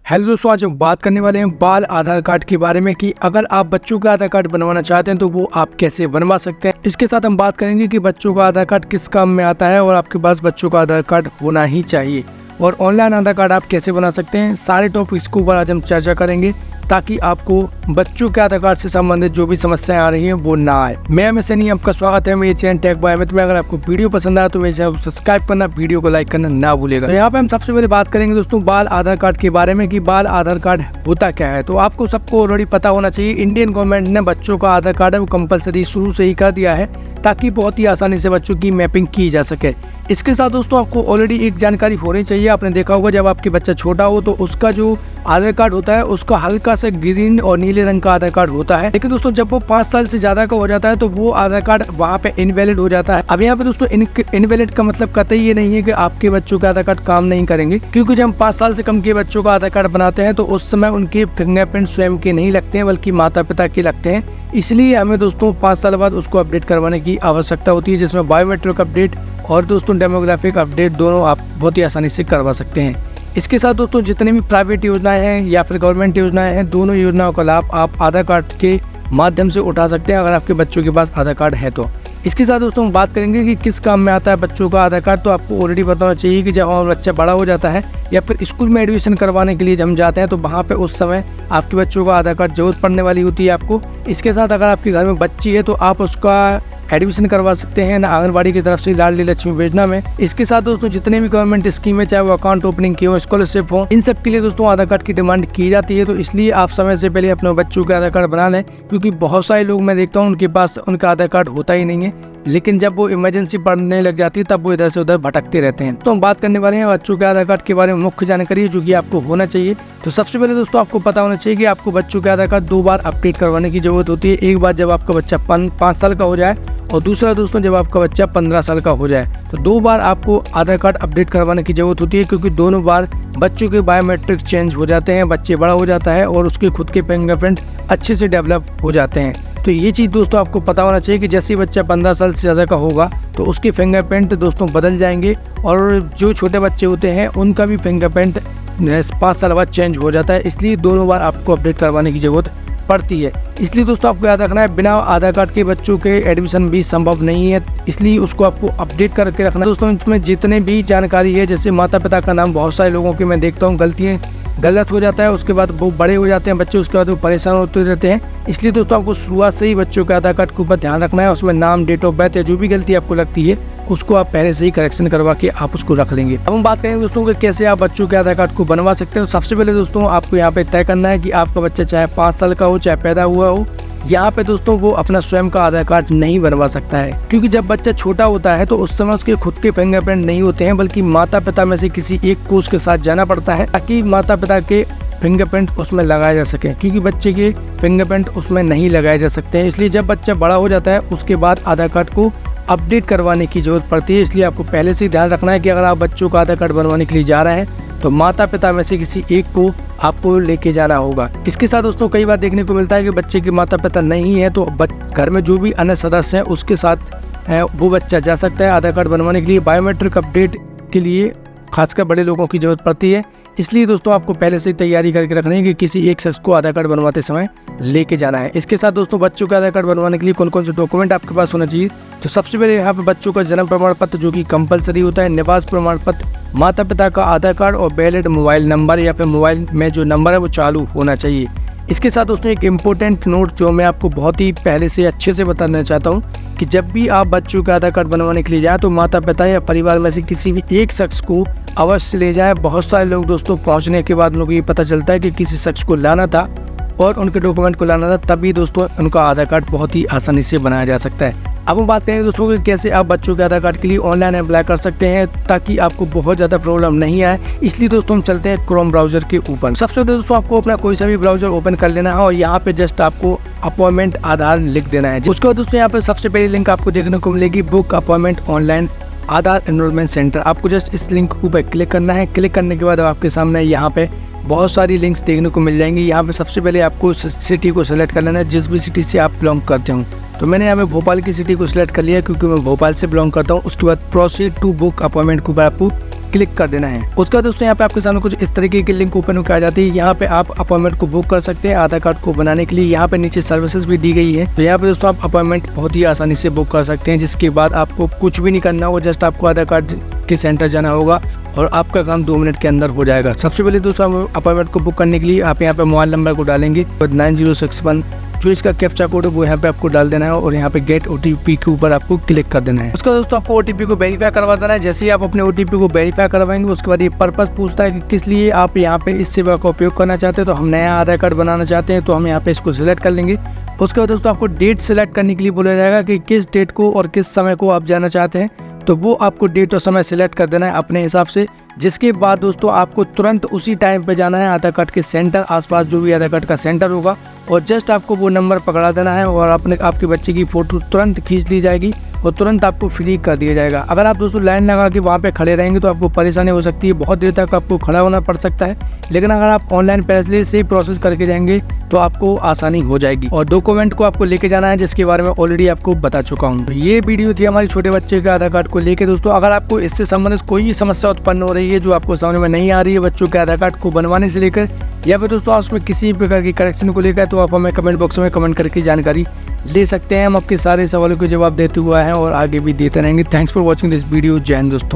Hello दोस्तों, आज हम बात करने वाले हैं बाल आधार कार्ड के बारे में कि अगर आप बच्चों का आधार कार्ड बनवाना चाहते हैं तो वो आप कैसे बनवा सकते हैं। इसके साथ हम बात करेंगे कि बच्चों का आधार कार्ड किस काम में आता है और आपके पास बच्चों का आधार कार्ड होना ही चाहिए, और ऑनलाइन आधार कार्ड आप कैसे बना सकते हैं। सारे टॉपिक्स के ऊपर आज हम चर्चा करेंगे ताकि आपको बच्चों के आधार कार्ड से संबंधित जो भी समस्याएं आ रही हैं वो ना आए। मैं हमें सनी, आपका स्वागत है मेरे चैनल टेक बाय अमित में। अगर आपको वीडियो पसंद आया तो मेरे चैनल को सब्सक्राइब करना, वीडियो को लाइक करना ना भूलेगा। तो यहाँ पे हम सबसे पहले बात करेंगे दोस्तों बाल आधार कार्ड के बारे में कि बाल आधार कार्ड होता क्या है। तो आपको सबको ऑलरेडी पता होना चाहिए, इंडियन गवर्नमेंट ने बच्चों का आधार कार्ड है वो कंपलसरी शुरू से ही कर दिया है ताकि बहुत ही आसानी से बच्चों की मैपिंग की जा सके। इसके साथ दोस्तों आपको ऑलरेडी एक जानकारी होनी चाहिए, आपने देखा होगा जब आपके बच्चा छोटा हो तो उसका जो आधार कार्ड होता है उसका हल्का सा ग्रीन और नीले रंग का आधार कार्ड होता है। लेकिन दोस्तों जब वो 5 साल से ज्यादा का हो जाता है तो वो आधार कार्ड वहाँ पे इनवैलिड हो जाता है। अब यहाँ पे दोस्तों इनवैलिड का मतलब कतई ये नहीं है कि आपके बच्चों का आधार कार्ड काम नहीं करेंगे, क्योंकि जब हम 5 साल से कम के बच्चों का आधार कार्ड बनाते हैं तो उस समय उनके फिंगरप्रिंट स्वयं के नहीं लगते हैं बल्कि माता पिता के लगते हैं। इसलिए हमें दोस्तों 5 साल बाद उसको अपडेट करवाने की आवश्यकता होती है, जिसमें बायोमेट्रिक अपडेट और दोस्तों डेमोग्राफिक अपडेट दोनों आप बहुत ही आसानी से करवा सकते हैं। इसके साथ दोस्तों जितने भी प्राइवेट योजनाएं हैं या फिर गवर्नमेंट योजनाएं हैं, दोनों योजनाओं का लाभ आप आधार कार्ड के माध्यम से उठा सकते हैं अगर आपके बच्चों के पास आधार कार्ड है तो। इसके साथ दोस्तों हम बात करेंगे कि किस काम में आता है बच्चों का आधार कार्ड। तो आपको ऑलरेडी पता होना चाहिए कि जब हमारा बच्चा बड़ा हो जाता है या फिर स्कूल में एडमिशन करवाने के लिए जब हम जाते हैं तो वहाँ पे उस समय आपके बच्चों का आधार कार्ड जरूरत पड़ने वाली होती है आपको। इसके साथ अगर आपके घर में बच्ची है तो आप उसका एडमिशन करवा सकते हैं ना आंगनबाड़ी की तरफ से लाडली लक्ष्मी योजना में। इसके साथ दोस्तों जितने भी गवर्नमेंट स्कीम है, चाहे वो अकाउंट ओपनिंग की हो, स्कॉलरशिप हो, इन सब के लिए दोस्तों आधार कार्ड की डिमांड की जाती है। तो इसलिए आप समय से पहले अपने बच्चों का आधार कार्ड बना लें, क्योंकि बहुत सारे लोग मैं देखता हूँ उनके पास उनका आधार कार्ड होता ही नहीं है, लेकिन जब वो इमरजेंसी पड़ने लग जाती है तब वो इधर से उधर भटकते रहते हैं। तो हम बात करने वाले हैं बच्चों के आधार कार्ड के बारे में मुख्य जानकारी जो कि आपको होना चाहिए। तो सबसे पहले दोस्तों आपको पता होना चाहिए कि आपको बच्चों के आधार कार्ड 2 बार अपडेट करवाने की जरूरत होती है। एक बार जब आपका बच्चा 5 साल का हो जाए और दूसरा दोस्तों जब आपका बच्चा 15 साल का हो जाए। तो 2 बार आपको आधार कार्ड अपडेट करवाने की जरूरत होती है, क्योंकि दोनों बार बच्चों के बायोमेट्रिक चेंज हो जाते हैं, बच्चे बड़ा हो जाता है और उसके खुद के फिंगरप्रिंट अच्छे से डेवलप हो जाते हैं। तो ये चीज़ दोस्तों आपको पता होना चाहिए कि जैसे बच्चा 15 साल से ज़्यादा का होगा तो उसके फिंगरप्रिंट दोस्तों बदल जाएंगे, और जो छोटे बच्चे होते हैं उनका भी फिंगरप्रिंट 5 साल बाद चेंज हो जाता है। इसलिए दोनों बार आपको अपडेट करवाने की ज़रूरत पड़ती है। इसलिए दोस्तों आपको याद रखना है, बिना आधार कार्ड के बच्चों के एडमिशन भी संभव नहीं है, इसलिए उसको आपको अपडेट करके रखना है। दोस्तों इसमें जितने भी जानकारी है, जैसे माता पिता का नाम, बहुत सारे लोगों के मैं देखता हूँ गलत हो जाता है, उसके बाद वो बड़े हो जाते हैं बच्चे, उसके बाद वो परेशान होते रहते हैं। इसलिए दोस्तों आपको शुरुआत से ही बच्चों के आधार कार्ड के ऊपर ध्यान रखना है, उसमें नाम, डेट ऑफ बर्थ या जो भी गलती आपको लगती है उसको आप पहले से ही करेक्शन करवा के आप उसको रख लेंगे। अब हम बात करेंगे दोस्तों कि कैसे आप बच्चों के आधार कार्ड को बनवा सकते हैं। तो सबसे पहले दोस्तों आपको यहाँ पे तय करना है कि आपका बच्चा चाहे 5 साल का हो चाहे पैदा हुआ हो, यहाँ पे दोस्तों वो अपना स्वयं का आधार कार्ड नहीं बनवा सकता है, क्योंकि जब बच्चा छोटा होता है तो उस समय उसके खुद के फिंगरप्रिंट नहीं होते हैं, बल्कि माता पिता में से किसी एक को उसके साथ जाना पड़ता है ताकि माता पिता के फिंगरप्रिंट उसमें लगाए जा सके, क्योंकि बच्चे के फिंगरप्रिंट उसमें नहीं लगाए जा सकते हैं। इसलिए जब बच्चा बड़ा हो जाता है उसके बाद आधार कार्ड को अपडेट करवाने की जरूरत पड़ती है। इसलिए आपको पहले से ही ध्यान रखना है कि अगर आप बच्चों का आधार कार्ड बनवाने के लिए जा रहे हैं तो माता पिता में से किसी एक को आपको लेके जाना होगा। इसके साथ दोस्तों कई बार देखने को मिलता है कि बच्चे के माता पिता नहीं है तो घर में जो भी अन्य सदस्य हैं उसके साथ वो बच्चा जा सकता है आधार कार्ड बनवाने के लिए। बायोमेट्रिक अपडेट के लिए खासकर बड़े लोगों की जरूरत पड़ती है, इसलिए दोस्तों आपको पहले से तैयारी करके रखनी है कि किसी एक शख्स को आधार कार्ड बनवाते समय लेके जाना है। इसके साथ दोस्तों बच्चों का आधार कार्ड बनवाने के लिए कौन कौन से डॉक्यूमेंट आपके पास होना चाहिए। तो सबसे पहले यहाँ पे बच्चों का जन्म प्रमाण पत्र जो कि कंपलसरी होता है, निवास प्रमाण पत्र, माता पिता का आधार कार्ड और वैलिड मोबाइल नंबर या फिर मोबाइल में जो नंबर है वो चालू होना चाहिए। इसके साथ दोस्तों एक इम्पोर्टेंट नोट जो मैं आपको बहुत ही पहले से अच्छे से बताना चाहता हूँ कि जब भी आप बच्चों का आधार कार्ड बनवाने के लिए जाएं तो माता पिता या परिवार में से किसी भी एक शख्स को अवश्य ले जाएं। बहुत सारे लोग दोस्तों पहुंचने के बाद लोगों को ये पता चलता है कि किसी शख्स को लाना था और उनके डॉक्यूमेंट को लाना था, तभी दोस्तों उनका आधार कार्ड बहुत ही आसानी से बनाया जा सकता है। अब हम बात करेंगे दोस्तों कि कैसे आप बच्चों के आधार कार्ड के लिए ऑनलाइन अप्लाई कर सकते हैं ताकि आपको बहुत ज़्यादा प्रॉब्लम नहीं आए। इसलिए दोस्तों हम चलते हैं क्रोम ब्राउजर के ऊपर। सबसे पहले दोस्तों आपको अपना कोई सा भी ब्राउजर ओपन कर लेना है और यहाँ पे जस्ट आपको अपॉइंटमेंट आधार लिख देना है। उसके बाद दोस्तों यहाँ पे सबसे पहली लिंक आपको देखने को मिलेगी, बुक अपॉइंटमेंट ऑनलाइन आधार एनरोलमेंट सेंटर। आपको जस्ट इस लिंक के ऊपर क्लिक करना है। क्लिक करने के बाद आपके सामने यहाँ पे बहुत सारी लिंक्स देखने को मिल जाएंगी। यहाँ पे सबसे पहले आपको सिटी को सेलेक्ट कर लेना है, जिस भी सिटी से आप बिलोंग करते हो। तो मैंने यहाँ पे भोपाल की सिटी को सिलेक्ट कर लिया क्योंकि मैं भोपाल से बिलोंग करता हूँ। उसके बाद प्रोसीड टू बुक अपॉइंटमेंट के ऊपर आपको क्लिक कर देना है। उसके बाद दोस्तों यहाँ पे आपके सामने कुछ इस तरीके की लिंक ओपन होकर आ जाती है। यहाँ पे आप अपॉइंटमेंट को बुक कर सकते हैं आधार कार्ड को बनाने के लिए। यहाँ पे नीचे सर्विसेज भी दी गई है, तो यहाँ पे दोस्तों आप अपॉइंटमेंट बहुत ही आसानी से बुक कर सकते हैं, जिसके बाद आपको कुछ भी नहीं करना होगा, जस्ट आपको आधार कार्ड के सेंटर जाना होगा और आपका काम 2 मिनट के अंदर हो जाएगा। सबसे पहले दोस्तों अपॉइंटमेंट को बुक करने के लिए आप यहाँ पे मोबाइल नंबर को डालेंगे, तो 9061 जो इसका कैप्चा कोड है वो यहाँ पे आपको डाल देना है और यहाँ पे गेट OTP के ऊपर आपको क्लिक कर देना है। उसके बाद दोस्तों आपको OTP को वेरीफाई करवा देना है। जैसे ही आप अपने OTP को वेरीफाई करवाएंगे उसके बाद ये पर्पस पूछता है कि किस लिए आप यहाँ पे इस सेवा का उपयोग करना चाहते हैं। तो हम नया आधार कार्ड बनाना चाहते हैं, तो हम यहाँ पे इसको सिलेक्ट कर लेंगे। उसके बाद दोस्तों आपको डेट सिलेक्ट करने के लिए बोला जाएगा कि किस डेट को और किस समय को आप जाना चाहते हैं, तो वो आपको डेट और समय सिलेक्ट कर देना है अपने हिसाब से। जिसके बाद दोस्तों आपको तुरंत उसी टाइम पे जाना है आधार कार्ड के सेंटर, आसपास जो भी आधार कार्ड का सेंटर होगा, और जस्ट आपको वो नंबर पकड़ा देना है और आपके बच्चे की फ़ोटो तुरंत खींच ली जाएगी और तुरंत आपको फ्री कर दिया जाएगा। अगर आप दोस्तों लाइन लगा के वहाँ पे खड़े रहेंगे तो आपको परेशानी हो सकती है, बहुत देर तक आपको खड़ा होना पड़ सकता है। लेकिन अगर आप ऑनलाइन पहले से ही प्रोसेस करके जाएंगे तो आपको आसानी हो जाएगी। और डॉक्यूमेंट को आपको लेके जाना है, जिसके बारे में ऑलरेडी आपको बता चुका हूँ। तो ये वीडियो थी हमारे छोटे बच्चे के आधार कार्ड को लेकर। दोस्तों अगर आपको इससे संबंधित कोई भी समस्या उत्पन्न हो रही है जो आपको समझ में नहीं आ रही है बच्चों के आधार कार्ड को बनवाने से लेकर, या फिर दोस्तों उसमें किसी प्रकार की करेक्शन को लेकर, तो आप हमें कमेंट बॉक्स में कमेंट करके जानकारी ले सकते हैं। हम आपके सारे सवालों के जवाब देते हुए हैं और आगे भी देते रहेंगे। Thanks for watching this video. जय हिंद दोस्तों।